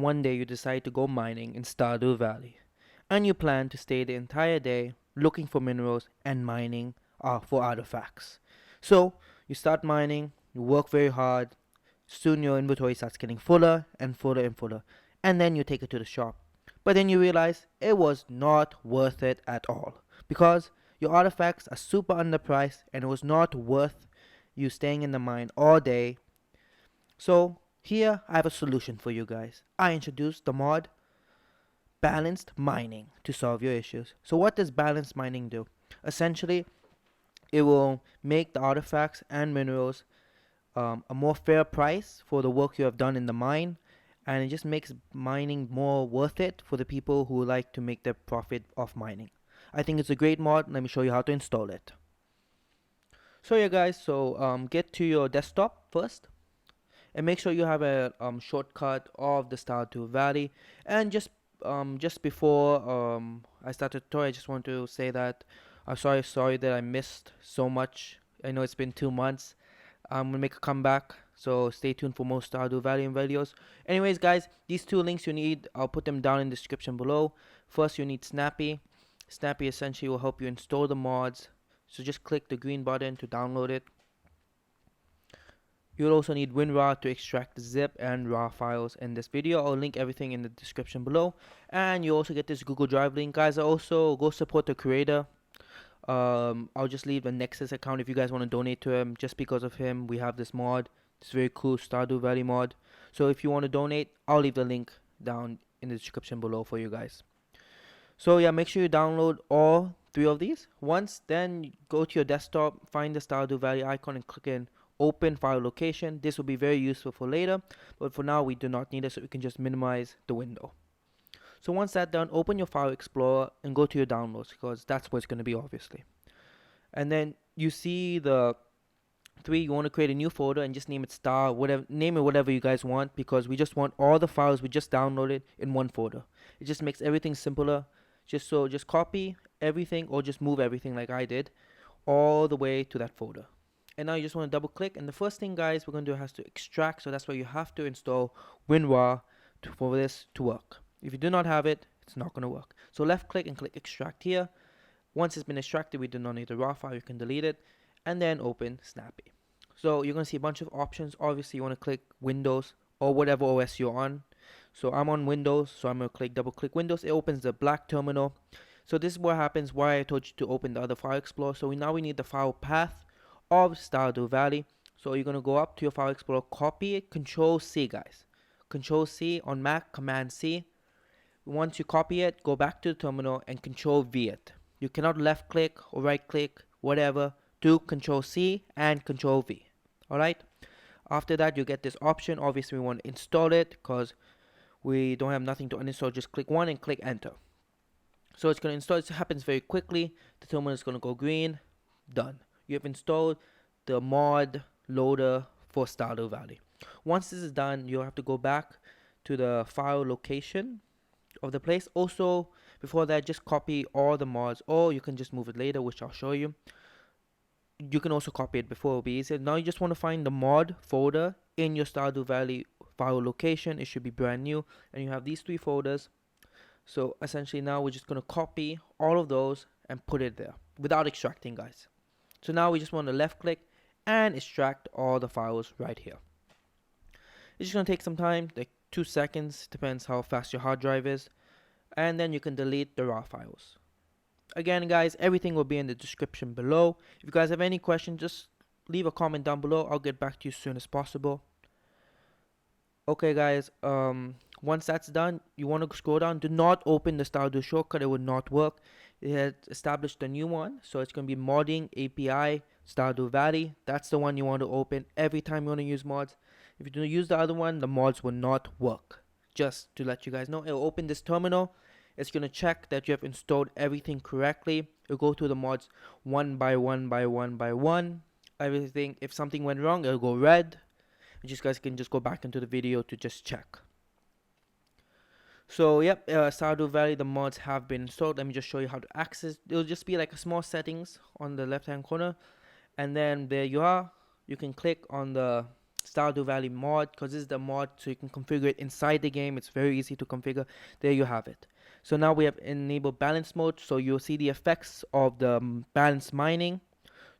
one day you decide to go mining in Stardew Valley, and you plan to stay the entire day looking for minerals and mining for artifacts. So you start mining, you work very hard, soon your inventory starts getting fuller and fuller and fuller, and then you take it to the shop. But then you realize it was not worth it at all because your artifacts are super underpriced and it was not worth you staying in the mine all day. So here I have a solution for you guys. I introduced the mod balanced mining to solve your issues. So what does balanced mining do? Essentially, it will make the artifacts and minerals a more fair price for the work you have done in the mine, and it just makes mining more worth it for the people who like to make their profit off mining. I think it's a great mod. Let me show you how to install it. So yeah guys, get to your desktop first and make sure you have a shortcut of the Stardew Valley. And just before I start the tutorial, I just want to say that I'm sorry that I missed so much. I know it's been 2 months. I'm gonna make a comeback, so stay tuned for more Stardew Valley videos. Anyways guys, these two links you need, I'll put them down in the description below. First you need Snappy. Snappy essentially will help you install the mods, so just click the green button to download it. You'll also need WinRAR to extract the zip and RAR files in this video. I'll link everything in the description below. And you also get this Google Drive link. Guys, also go support the creator. I'll just leave the Nexus account if you guys want to donate to him. Just because of him, we have this mod. It's very cool Stardew Valley mod. So if you want to donate, I'll leave the link down in the description below for you guys. So yeah, make sure you download all 3 of these. Once then, go to your desktop, find the Stardew Valley icon and click in open file location. This will be very useful for later, but for now we do not need it, so we can just minimize the window. So once that's done, open your file explorer and go to your downloads, because that's where it's going to be, obviously. And then you see the 3, you want to create a new folder and just name it star, name it whatever you guys want, because we just want all the files we just downloaded in one folder. It just makes everything simpler. Just copy everything or just move everything like I did all the way to that folder. And now you just want to double click, and the first thing guys we're going to do has to extract, so that's why you have to install WinRAR for this to work. If you do not have it, it's not going to work. So left click and click extract here. Once it's been extracted, we do not need the RAR file, you can delete it, and then open Snappy. So you're going to see a bunch of options. Obviously you want to click Windows or whatever OS you're on. So I'm on Windows, so I'm going to double click Windows. It opens the black terminal. So this is what happens, why I told you to open the other file explorer. So now we need the file path of Stardew Valley. So you're going to go up to your file explorer, copy it, Control C guys. Control C on Mac, Command C. Once you copy it, go back to the terminal and Control V it. You cannot left click or right click, whatever. Do Control C and Control V. Alright. After that you get this option. Obviously we want to install it because we don't have nothing to uninstall. Just click 1 and click enter. So it's going to install. It happens very quickly. The terminal is going to go green. Done. You have installed the mod loader for Stardew Valley. Once this is done, you'll have to go back to the file location of the place. Also, before that, just copy all the mods, or you can just move it later, which I'll show you. You can also copy it before, it'll be easier. Now you just want to find the mod folder in your Stardew Valley file location. It should be brand new, and you have these 3 folders. So essentially now we're just going to copy all of those and put it there without extracting guys. So now we just want to left click and extract all the files right here. It's just going to take some time, like 2 seconds, depends how fast your hard drive is. And then you can delete the raw files. Again guys, everything will be in the description below. If you guys have any questions, just leave a comment down below. I'll get back to you as soon as possible. Okay guys, once that's done, you want to scroll down. Do not open the Stardew shortcut, it will not work. It has established a new one, so it's going to be modding API Stardew Valley. That's the one you want to open every time you want to use mods. If you don't use the other one, the mods will not work. Just to let you guys know, it will open this terminal. It's going to check that you have installed everything correctly. It'll go through the mods one by one by one by one. Everything, if something went wrong, it'll go red. And you guys can just go back into the video to just check. So yep, Stardew Valley, the mods have been installed. Let me just show you how to access. It'll just be like a small settings on the left hand corner, and then there you are. You can click on the Stardew Valley mod, because this is the mod so you can configure it inside the game. It's very easy to configure. There you have it. So now we have enabled balance mode, so you'll see the effects of the balance mining.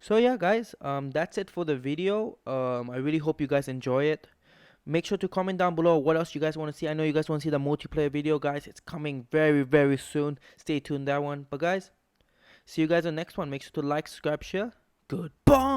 So yeah guys, that's it for the video. I really hope you guys enjoy it. Make sure to comment down below what else you guys want to see. I know you guys want to see the multiplayer video, guys. It's coming very soon. Stay tuned that one. But guys, see you guys on the next one. Make sure to like, subscribe, share. Goodbye.